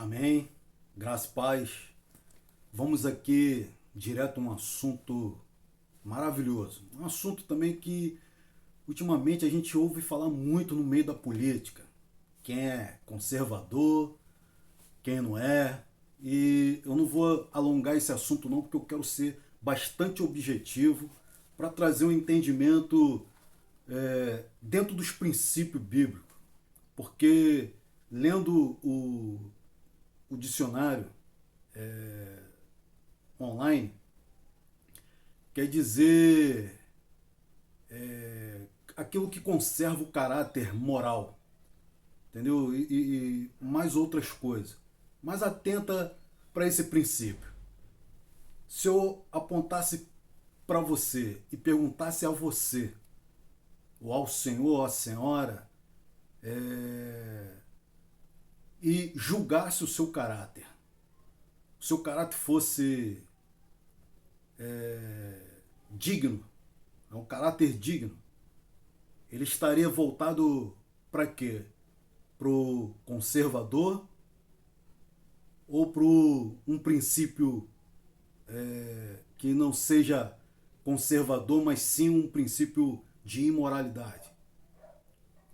Amém. Graça e paz. Vamos aqui direto a um assunto maravilhoso. Um assunto também que ultimamente a gente ouve falar muito no meio da política. Quem é conservador, quem não é. E eu não vou alongar esse assunto não, porque eu quero ser bastante objetivo para trazer um entendimento dentro dos princípios bíblicos. Porque lendo o dicionário online, quer dizer aquilo que conserva o caráter moral, entendeu? E mais outras coisas. Mas atenta para esse princípio. Se eu apontasse para você e perguntasse a você, ou ao senhor, ou à senhora, e julgasse o seu caráter, o seu caráter fosse digno, é um caráter digno, ele estaria voltado para quê? Para o conservador ou para um princípio que não seja conservador, mas sim um princípio de imoralidade?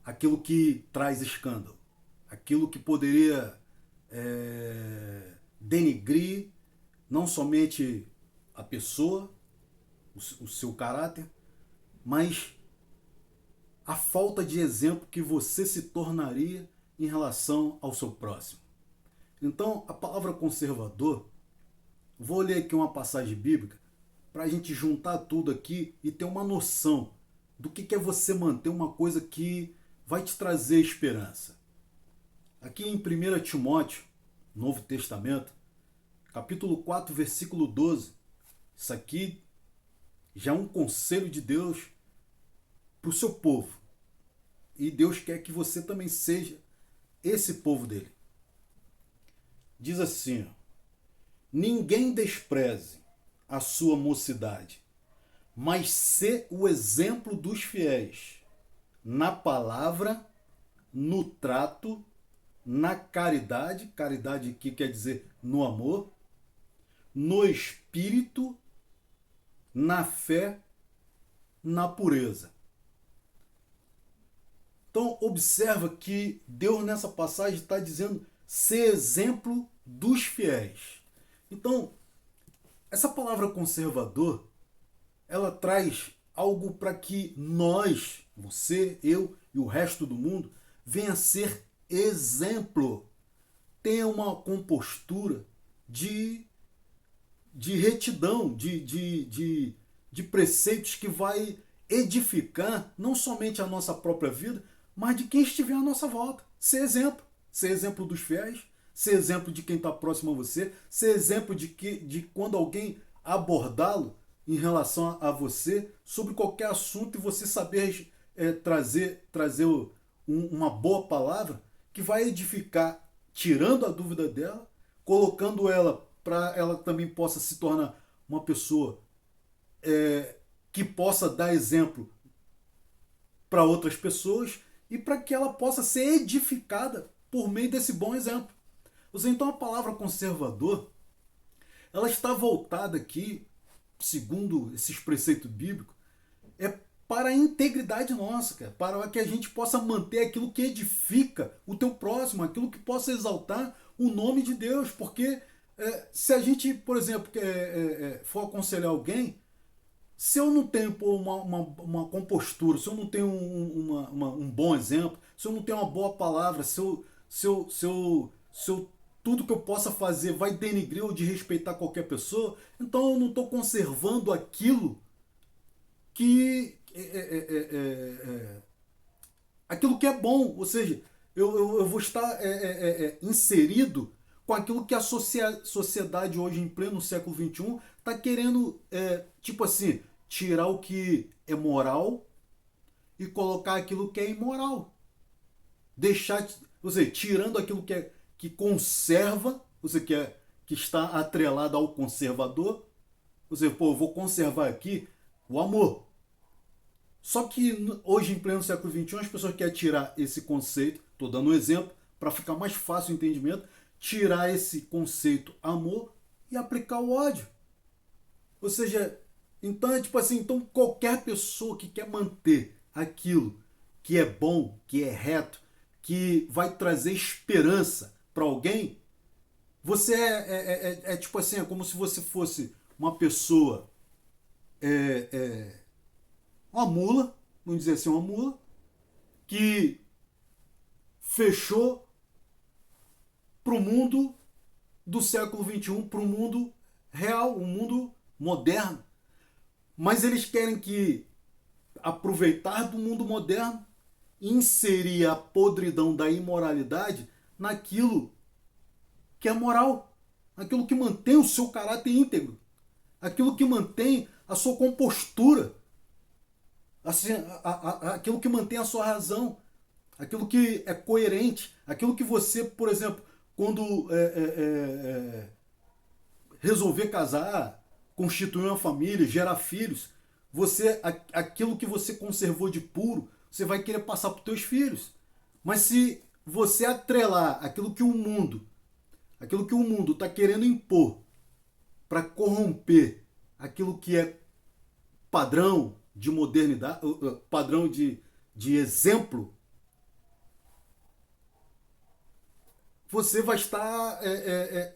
Aquilo que traz escândalo, aquilo que poderia denigrir não somente a pessoa, o seu caráter, mas a falta de exemplo que você se tornaria em relação ao seu próximo. Então, a palavra conservador, vou ler aqui uma passagem bíblica para a gente juntar tudo aqui e ter uma noção do que é você manter uma coisa que vai te trazer esperança. Aqui em 1 Timóteo, Novo Testamento, capítulo 4, versículo 12, isso aqui já é um conselho de Deus para o seu povo. E Deus quer que você também seja esse povo dele. Diz assim: ninguém despreze a sua mocidade, mas sê o exemplo dos fiéis, na palavra, no trato, na caridade, caridade aqui quer dizer no amor, no espírito, na fé, na pureza. Então observa que Deus nessa passagem está dizendo ser exemplo dos fiéis. Então, essa palavra conservador, ela traz algo para que nós, você, eu e o resto do mundo, venha a ser exemplo. Tenha uma compostura de retidão, de preceitos que vai edificar não somente a nossa própria vida, mas de quem estiver à nossa volta. Ser exemplo dos fiéis, ser exemplo de quem está próximo a você, ser exemplo de quando alguém abordá-lo em relação a você sobre qualquer assunto e você saber trazer uma boa palavra que vai edificar, tirando a dúvida dela, colocando ela para ela também possa se tornar uma pessoa que possa dar exemplo para outras pessoas e para que ela possa ser edificada por meio desse bom exemplo. Então a palavra conservador, ela está voltada aqui, segundo esses preceitos bíblicos, para a integridade nossa, cara, para que a gente possa manter aquilo que edifica o teu próximo, aquilo que possa exaltar o nome de Deus, porque se a gente, por exemplo, for aconselhar alguém, se eu não tenho uma compostura, se eu não tenho um bom exemplo, se eu não tenho uma boa palavra, se tudo que eu possa fazer vai denigrir ou desrespeitar qualquer pessoa, então eu não estou conservando aquilo aquilo que é bom, ou seja, eu vou estar inserido com aquilo que a sociedade hoje, em pleno século XXI, está querendo, tipo assim, tirar o que é moral e colocar aquilo que é imoral. Deixar, ou seja, tirando aquilo que conserva, ou seja, que está atrelado ao conservador, ou seja, eu vou conservar aqui o amor. Só que hoje, em pleno século XXI, as pessoas querem tirar esse conceito, estou dando um exemplo, para ficar mais fácil o entendimento, tirar esse conceito amor e aplicar o ódio. Ou seja, então é tipo assim, então qualquer pessoa que quer manter aquilo que é bom, que é reto, que vai trazer esperança para alguém, você é tipo assim, é como se você fosse uma pessoa, uma mula, vamos dizer assim, uma mula, que fechou para o mundo do século XXI, para o mundo real, um mundo moderno. Mas eles querem que aproveitar do mundo moderno e inserir a podridão da imoralidade naquilo que é moral, naquilo que mantém o seu caráter íntegro, aquilo que mantém a sua compostura, assim, aquilo que mantém a sua razão, aquilo que é coerente, aquilo que você, por exemplo, quando resolver casar, constituir uma família, gerar filhos, você aquilo que você conservou de puro, você vai querer passar para os teus filhos. Mas se você atrelar aquilo que o mundo está querendo impor para corromper aquilo que é padrão de modernidade, padrão de exemplo, você vai estar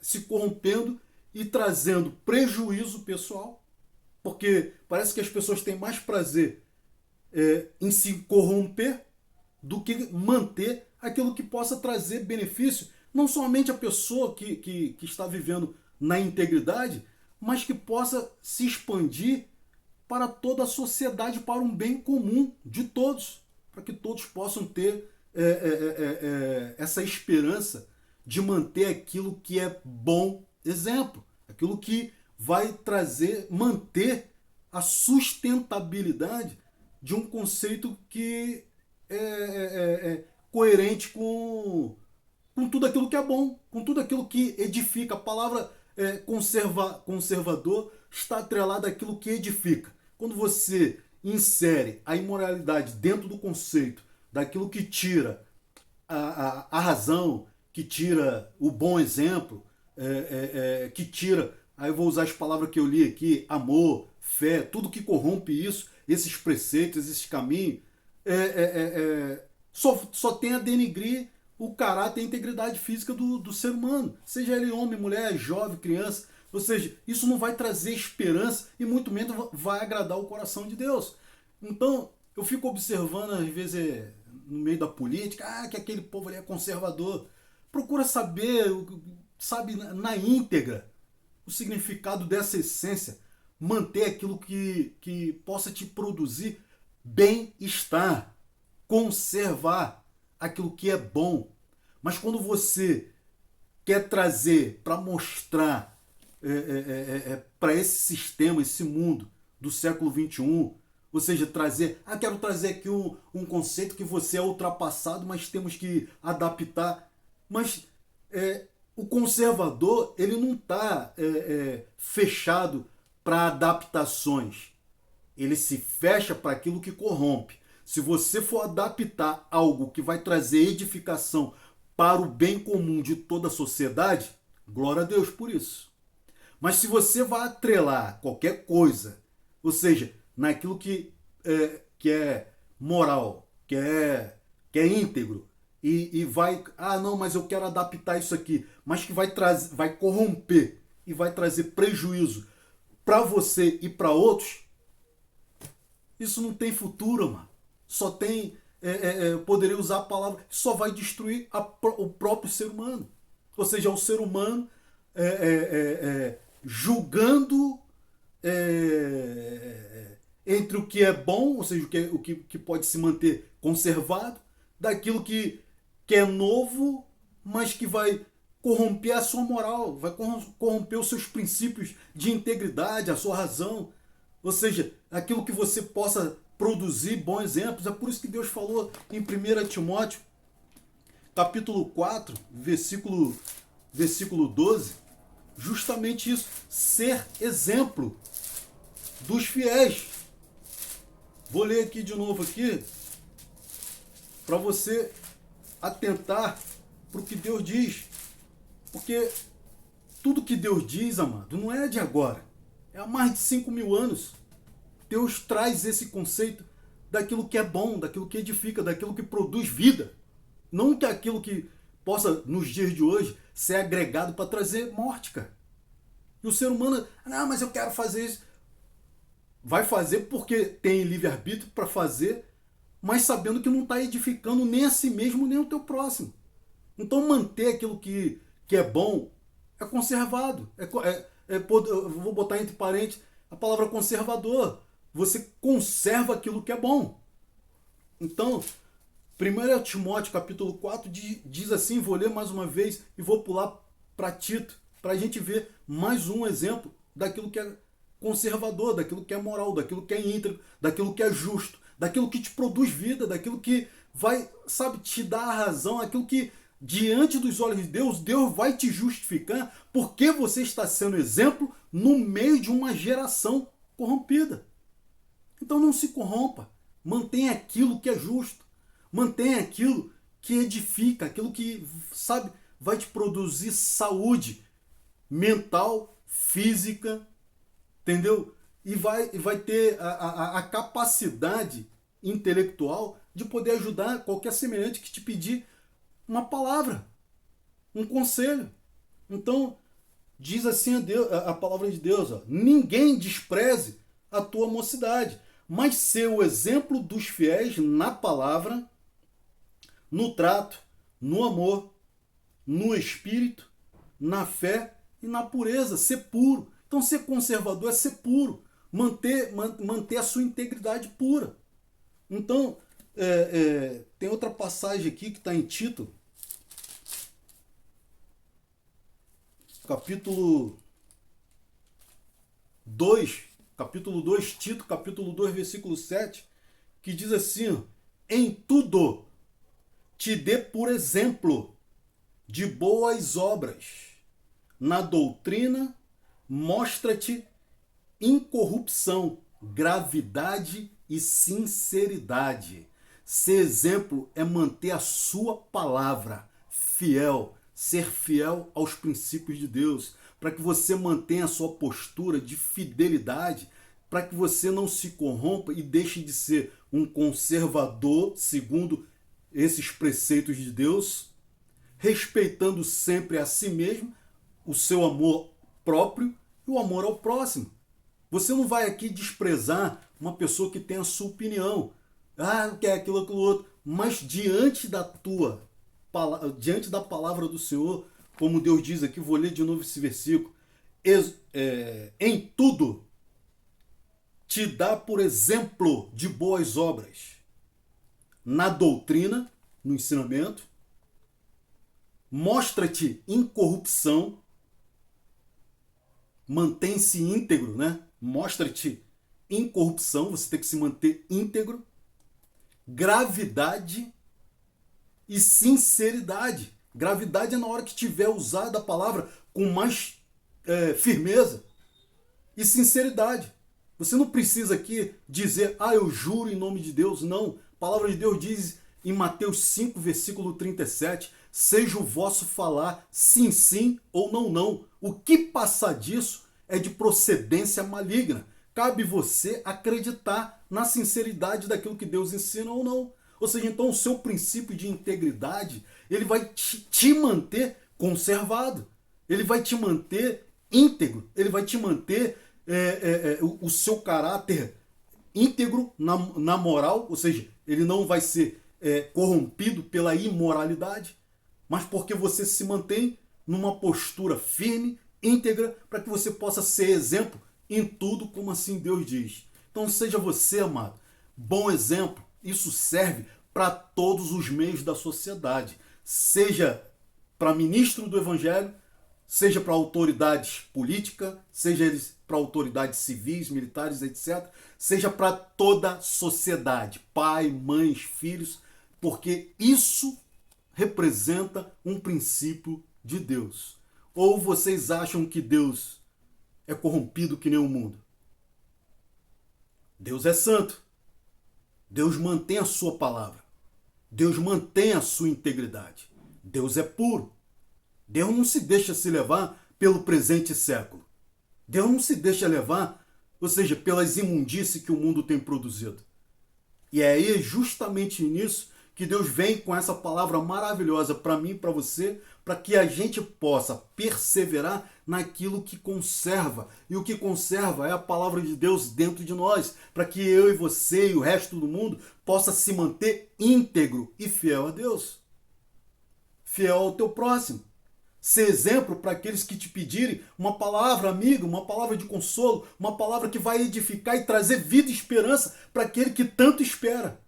se corrompendo e trazendo prejuízo pessoal, porque parece que as pessoas têm mais prazer em se corromper do que manter aquilo que possa trazer benefício, não somente a pessoa que está vivendo na integridade, mas que possa se expandir para toda a sociedade, para um bem comum de todos, para que todos possam ter essa esperança de manter aquilo que é bom exemplo, aquilo que vai manter a sustentabilidade de um conceito que é coerente com tudo aquilo que é bom, com tudo aquilo que edifica. A palavra conservador está atrelada àquilo que edifica. Quando você insere a imoralidade dentro do conceito daquilo que tira a razão, que tira o bom exemplo, que tira, aí eu vou usar as palavras que eu li aqui, amor, fé, tudo que corrompe isso, esses preceitos, esses caminhos, só tem a denigrir o caráter e a integridade física do ser humano, seja ele homem, mulher, jovem, criança. Ou seja, isso não vai trazer esperança e muito menos vai agradar o coração de Deus. Então, eu fico observando, às vezes, no meio da política, que aquele povo ali é conservador. Procura saber, sabe, na íntegra, o significado dessa essência. Manter aquilo que possa te produzir bem-estar. Conservar aquilo que é bom. Mas quando você quer trazer para mostrar para esse sistema, esse mundo do século XXI, ou seja, quero trazer aqui um conceito que você é ultrapassado, mas temos que adaptar. Mas o conservador, ele não está fechado para adaptações. Ele se fecha para aquilo que corrompe. Se você for adaptar algo que vai trazer edificação para o bem comum de toda a sociedade, glória a Deus por isso. Mas se você vai atrelar qualquer coisa, ou seja, naquilo que é moral, que é íntegro, e vai, não, mas eu quero adaptar isso aqui, mas que vai corromper e vai trazer prejuízo para você e para outros, isso não tem futuro, mano. Só tem, eu poderia usar a palavra, só vai destruir o próprio ser humano. Ou seja, o ser humano julgando entre o que é bom, ou seja, o que pode se manter conservado, daquilo que é novo, mas que vai corromper a sua moral, vai corromper os seus princípios de integridade, a sua razão. Ou seja, aquilo que você possa produzir bons exemplos. É por isso que Deus falou em 1 Timóteo, capítulo 4, versículo 12, justamente isso, ser exemplo dos fiéis. Vou ler aqui de novo aqui, para você atentar para o que Deus diz. Porque tudo que Deus diz, amado, não é de agora. É há mais de 5.000 anos. Deus traz esse conceito daquilo que é bom, daquilo que edifica, daquilo que produz vida. Não que aquilo que possa, nos dias de hoje, ser agregado para trazer morte, cara. E o ser humano, mas eu quero fazer isso. Vai fazer porque tem livre-arbítrio para fazer, mas sabendo que não está edificando nem a si mesmo, nem o teu próximo. Então manter aquilo que é bom é conservado. Eu vou botar entre parênteses a palavra conservador. Você conserva aquilo que é bom. Então, 1 Timóteo capítulo 4 diz assim, vou ler mais uma vez e vou pular para Tito, para a gente ver mais um exemplo daquilo que é conservador, daquilo que é moral, daquilo que é íntegro, daquilo que é justo, daquilo que te produz vida, daquilo que vai, sabe, te dar a razão, aquilo que diante dos olhos de Deus, Deus vai te justificar porque você está sendo exemplo no meio de uma geração corrompida. Então não se corrompa, mantenha aquilo que é justo, mantenha aquilo que edifica, aquilo que, sabe, vai te produzir saúde mental, física, entendeu? E vai ter a capacidade intelectual de poder ajudar qualquer semelhante que te pedir uma palavra, um conselho. Então, diz assim a palavra de Deus, ó, ninguém despreze a tua mocidade, mas ser o exemplo dos fiéis na palavra, no trato, no amor, no espírito, na fé e na pureza, ser puro. Então ser conservador é ser puro, manter a sua integridade pura. Então, tem outra passagem aqui que está em Tito, capítulo 2, Tito, capítulo 2, versículo 7, que diz assim, em tudo te dê por exemplo de boas obras, na doutrina mostra-te incorrupção, gravidade e sinceridade. Ser exemplo é manter a sua palavra fiel, ser fiel aos princípios de Deus, para que você mantenha a sua postura de fidelidade, para que você não se corrompa e deixe de ser um conservador, segundo esses preceitos de Deus, respeitando sempre a si mesmo, o seu amor próprio e o amor ao próximo. Você não vai aqui desprezar uma pessoa que tem a sua opinião. Não quer aquilo, outro. Mas diante da palavra do Senhor, como Deus diz aqui, vou ler de novo esse versículo, em tudo te dá por exemplo de boas obras, na doutrina, no ensinamento, mostra-te incorrupção, mantém-se íntegro, né? Mostra-te incorrupção, você tem que se manter íntegro, gravidade e sinceridade. Gravidade é na hora que tiver usado a palavra com mais firmeza. E sinceridade. Você não precisa aqui dizer, eu juro em nome de Deus. Não. A palavra de Deus diz em Mateus 5, versículo 37, seja o vosso falar sim, sim ou não, não. O que passar disso é de procedência maligna. Cabe você acreditar na sinceridade daquilo que Deus ensina ou não. Ou seja, então o seu princípio de integridade, ele vai te manter conservado. Ele vai te manter íntegro. Ele vai te manter o seu caráter íntegro na moral. Ou seja, ele não vai ser corrompido pela imoralidade, mas porque você se mantém numa postura firme, íntegra, para que você possa ser exemplo em tudo, como assim Deus diz. Então seja você, amado, bom exemplo. Isso serve para todos os meios da sociedade, seja para ministro do evangelho, seja para autoridades políticas, seja eles para autoridades civis, militares, etc., seja para toda a sociedade, pai, mães, filhos, porque isso representa um princípio de Deus. Ou vocês acham que Deus é corrompido que nem o mundo? Deus é santo. Deus mantém a sua palavra. Deus mantém a sua integridade. Deus é puro. Deus não se deixa se levar pelo presente século. Deus não se deixa levar, ou seja, pelas imundícies que o mundo tem produzido. E é aí justamente nisso que Deus vem com essa palavra maravilhosa para mim e para você, para que a gente possa perseverar naquilo que conserva. E o que conserva é a palavra de Deus dentro de nós, para que eu e você e o resto do mundo possa se manter íntegro e fiel a Deus. Fiel ao teu próximo. Ser exemplo para aqueles que te pedirem uma palavra amiga, uma palavra de consolo, uma palavra que vai edificar e trazer vida e esperança para aquele que tanto espera.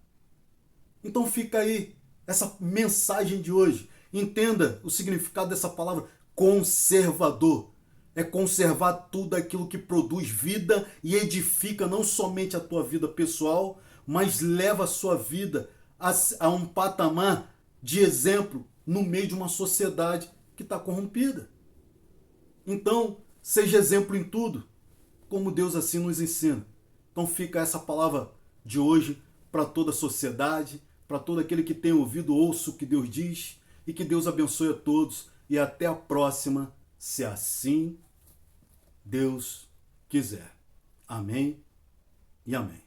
Então fica aí essa mensagem de hoje. Entenda o significado dessa palavra conservador. É conservar tudo aquilo que produz vida e edifica não somente a tua vida pessoal, mas leva a sua vida a um patamar de exemplo no meio de uma sociedade que está corrompida. Então, seja exemplo em tudo, como Deus assim nos ensina. Então fica essa palavra de hoje para toda a sociedade, para todo aquele que tem ouvido, ouça o que Deus diz, e que Deus abençoe a todos, e até a próxima, se assim Deus quiser. Amém e amém.